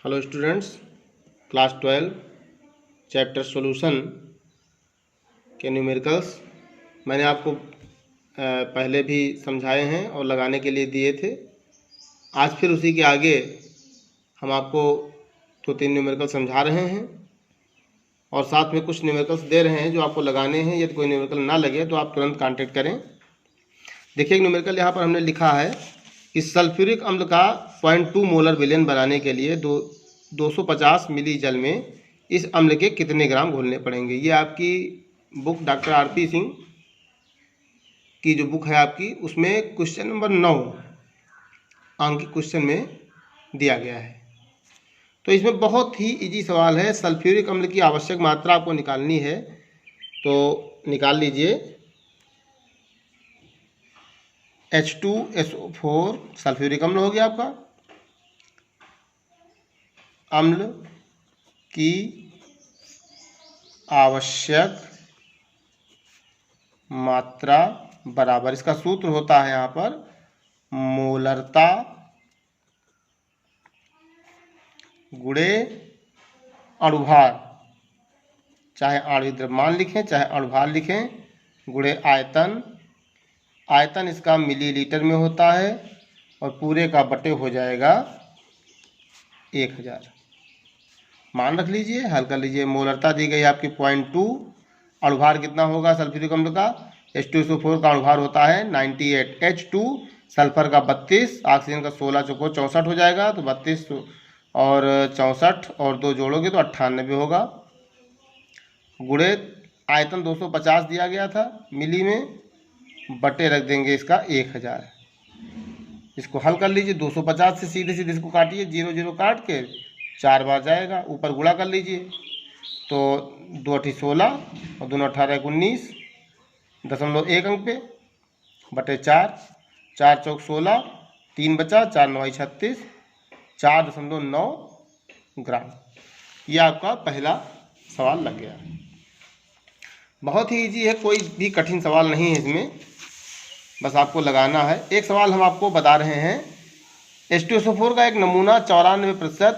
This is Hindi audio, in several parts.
Hello students, class 12 chapter solution के न्यूमेरिकल्स मैंने आपको पहले भी समझाए हैं और लगाने के लिए दिए थे। आज फिर उसी के आगे हम आपको 2-3 न्यूमेरिकल समझा रहे हैं और साथ में कुछ न्यूमेरिकल्स दे रहे हैं जो आपको लगाने हैं। यदि कोई न्यूमेरिकल ना लगे तो आप तुरंत कांटेक्ट करें। देखिए, एक न्यूमेरिकल यहाँ पर हमने लिखा है कि सल्फ्यूरिक अम्ल का 0.2 मोलर विलयन बनाने के लिए 250 मिली जल में इस अम्ल के कितने ग्राम घोलने पड़ेंगे। ये आपकी बुक डॉक्टर आरपी सिंह की जो बुक है आपकी, उसमें क्वेश्चन नंबर 9 अंक के क्वेश्चन में दिया गया है। तो इसमें बहुत ही इजी सवाल है। सल्फ्यूरिक अम्ल की आवश्यक मात्रा आपको निकालनी है, तो निकाल लीजिए। H2SO4 सल्फ्यूरिक अम्ल हो गया आपका। अम्ल की आवश्यक मात्रा बराबर, इसका सूत्र होता है यहाँ पर मोलरता गुणे अणुभार, चाहे आणविक द्रव्यमान लिखें चाहे अणुभार लिखें, गुणे आयतन। आयतन इसका मिलीलीटर में होता है और पूरे का बटे हो जाएगा 1000। मान रख लीजिए, हल कर लीजिए। मोलरता दी गई आपकी 0.2, अणुभार कितना होगा सल्फ्यूरिक अम्ल का, H2SO4 का अणुभार होता है 98, H2 सल्फर का 32, ऑक्सीजन का 16 चौको 64 हो जाएगा, तो 32 और 64 और 2 जोड़ोगे तो 98 होगा। गुणे आयतन 250 दिया गया था मिली में, बटे रख देंगे इसका 1000। इसको हल कर लीजिए। 250 से सीधे सीधे इसको काटिए, 0 0 काट के 4 बार जाएगा, ऊपर गुणा कर लीजिए। तो 2 8 16 और 2 18 19.1 अंक पे बटे 4, 4 चौक 16, 3 बचा, 4 9 36, 4.9 ग्राम। ये आपका पहला सवाल लग गया। बहुत ही इजी है, कोई भी कठिन सवाल नहीं है इसमें, बस आपको लगाना है। एक सवाल हम आपको बता रहे हैं, H2SO4 का एक नमूना 94%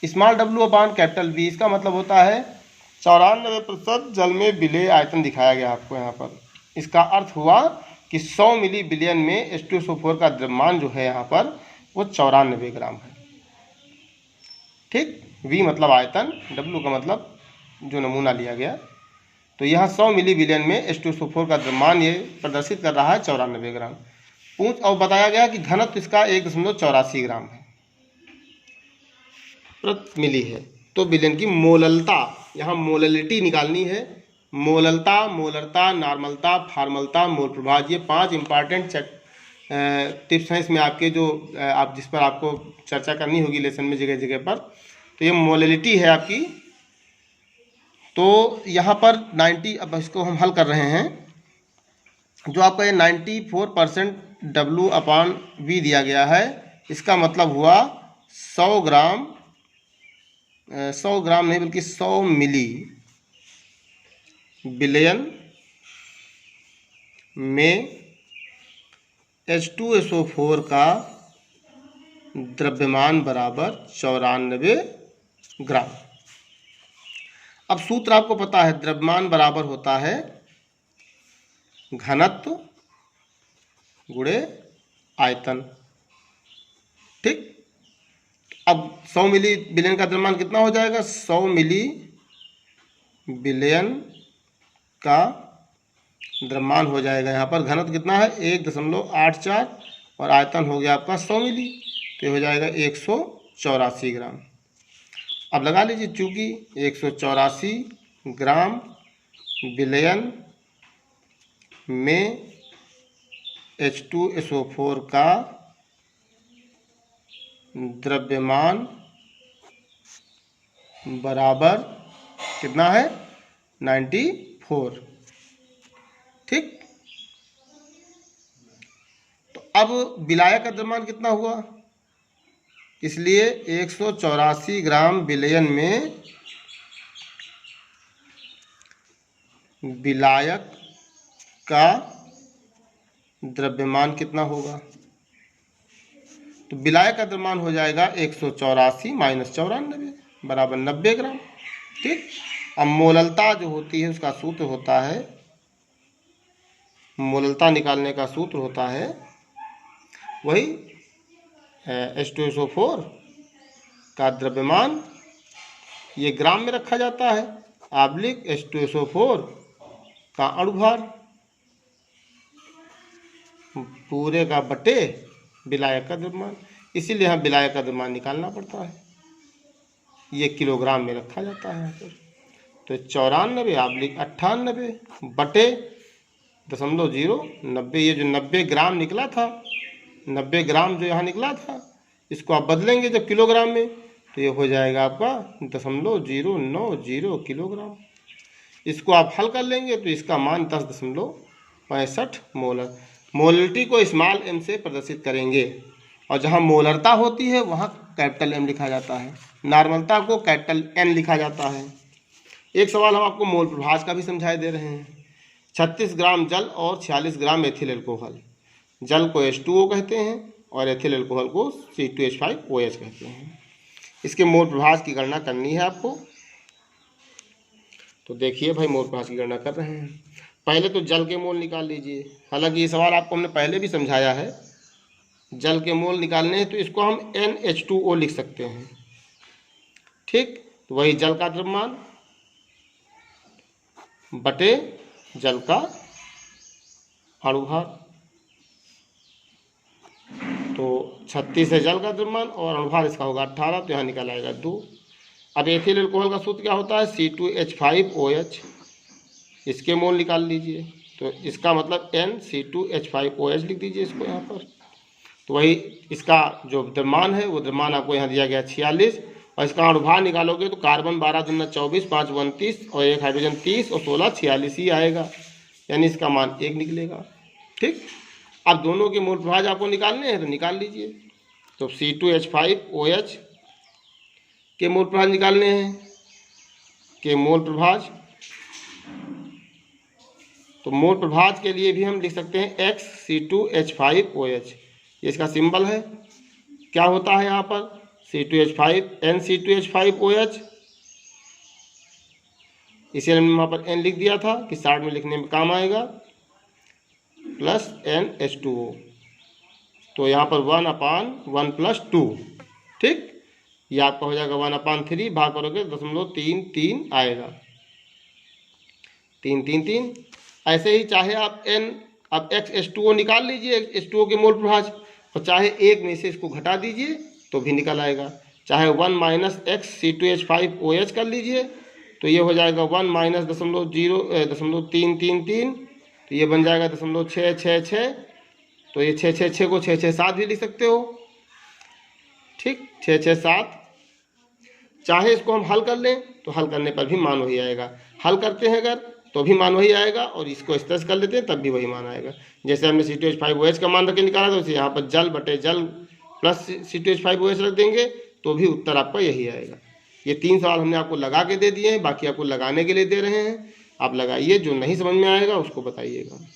स्मॉल W अपान कैपिटल V, इसका मतलब होता है 94% जल में विलेय आयतन दिखाया गया आपको यहाँ पर। इसका अर्थ हुआ कि 100 मिली बिलियन में H2SO4 का द्रव्यमान जो है यहाँ पर वो 94 ग्राम है। ठीक, V मतलब आयतन, W का मतलब जो नमूना लिया गया। तो यहाँ 100 मिली बिलियन में H2SO4 का द्रव्यमान ये प्रदर्शित कर रहा है 94 ग्राम। पूछ और बताया गया कि घनत्व इसका 1.84 ग्राम है प्रति मिली है। तो बिलियन की मोललता, यहाँ मोललिटी निकालनी है। मोललता, मोलरता, नॉर्मलता, फार्मलता, मोल प्रभाव, ये 5 इंपॉर्टेंट टिप्स हैं इसमें आपके, जो आप जिस पर आपको चर्चा करनी होगी लेसन में जगह जगह पर। तो ये मोललिटी है आपकी। तो यहाँ पर 90, अब इसको हम हल कर रहे हैं। जो आपका ये 94% W अपान V दिया गया है, इसका मतलब हुआ 100 ग्राम, 100 ग्राम नहीं बल्कि 100 मिली बिलियन में H2SO4 का द्रव्यमान बराबर 94 ग्राम। अब सूत्र आपको पता है, द्रव्यमान बराबर होता है घनत्व गुणे आयतन। ठीक, अब 100 मिली बिलियन का द्रव्यमान कितना हो जाएगा, 100 मिली बिलियन का द्रव्यमान हो जाएगा यहाँ पर। घनत्व कितना है 1.84 और आयतन हो गया आपका 100 मिली, तो हो जाएगा 184 ग्राम। अब लगा लीजिए, चूँकि 184 ग्राम बिलियन में H2SO4 का द्रव्यमान बराबर कितना है 94। ठीक, तो अब विलायक का द्रव्यमान कितना हुआ, इसलिए 184 ग्राम बिलियन में विलायक का द्रव्यमान कितना होगा। तो विलायक का द्रव्यमान हो जाएगा 184 माइनस 94 बराबर 90 ग्राम। ठीक। अब मोललता जो होती है उसका सूत्र होता है, मोललता निकालने का सूत्र होता है वही H2SO4 का द्रव्यमान ये ग्राम में रखा जाता है आब्लिक H2SO4 का अणुभार पूरे का बटे विलायक का द्रव्यमान। इसीलिए हम विलायक का द्रव्यमान निकालना पड़ता है, ये किलोग्राम में रखा जाता है यहाँ पर। तो 94 आब्लिक 98 बटे 0.090, ये जो 90 ग्राम निकला था, 90 ग्राम जो यहाँ निकला था, इसको आप बदलेंगे जब किलोग्राम में तो ये हो जाएगा आपका 0.090 किलोग्राम। इसको आप हल कर लेंगे तो इसका मान 10.65 मोलर। मोलरिटी को स्मॉल m से प्रदर्शित करेंगे और जहाँ मोलरता होती है वहाँ कैपिटल M लिखा जाता है, नॉर्मलता को कैपिटल N लिखा जाता है। एक सवाल हम आपको मोल प्रभाज का भी समझाए दे रहे हैं। 36 ग्राम जल और 46 ग्राम एथिल अल्कोहल। जल को H2O कहते हैं और एथिल अल्कोहल को C2H5OH कहते हैं। इसके मोल प्रभाज की गणना करनी है आपको। तो देखिए भाई मोल प्रभाज की गणना कर रहे हैं। पहले तो जल के मोल निकाल लीजिए। हालांकि ये सवाल आपको हमने पहले भी समझाया है। जल के मोल निकालने हैं तो इसको हम NH2O लिख सकते हैं। ठीक। तो वही जल का द्रव्यमान बटे जल का अणुभार। तो 36 है जल का द्रव्यमान और अणुभार इसका होगा 18, तो यहाँ निकल आएगा 2। अब एथिल अल्कोहल का सूत्र क्या होता है C2H5OH, इसके मोल निकाल लीजिए। तो इसका मतलब NC2H5OH लिख दीजिए इसको यहाँ पर। तो वही इसका जो द्रव्यमान है वो द्रव्यमान आपको यहाँ दिया गया 46 और इसका अणुभार निकालोगे तो कार्बन 12 दूना 24, 5 29 और एक हाइड्रोजन 30 और 16 46 ही आएगा, यानी इसका मान 1 निकलेगा। ठीक। अब दोनों के मोल प्रभाज आपको निकालने हैं तो निकाल लीजिए। तो C2H5OH के मोल प्रभाज निकालने हैं, के मोल प्रभाज। तो मोल प्रभाज के लिए भी हम लिख सकते हैं XC2H5OH, ये इसका सिंबल है। क्या होता है यहाँ पर NC2H5OH, इसे हमने वहाँ पर N लिख दिया था कि शार्ट में लिखने में काम आएगा, प्लस NH2O। तो यहाँ पर 1/1+2। ठीक। ये आपका हो जाएगा 1/3, भाग करोगे 0.33 आएगा, 333। ऐसे ही चाहे आप अब XH2O निकाल लीजिए, H2O के मोल प्रभाज, और चाहे एक में से इसको घटा दीजिए तो भी निकल आएगा। चाहे 1 - XC2H5OH कर लीजिए तो ये हो जाएगा 1 - 0.333, तो ये बन जाएगा 0.666। तो ये 666 को 667 भी लिख सकते हो। ठीक, 667। चाहे इसको हम हल कर लें तो हल करने पर भी मान वही आएगा, हल करते हैं अगर तो भी मान वही आएगा, और इसको इस तरह से कर लेते हैं तब भी वही मान आएगा। जैसे हमने C2H5OH का मान रख के निकाला था, वैसे यहाँ पर जल बटे जल प्लस C2H5OH रख देंगे तो भी उत्तर आपका यही आएगा। ये 3 सवाल हमने आपको लगा के दे दिए हैं, बाकी आपको लगाने के लिए दे रहे हैं। आप लगाइए, जो नहीं समझ में आएगा उसको बताइएगा।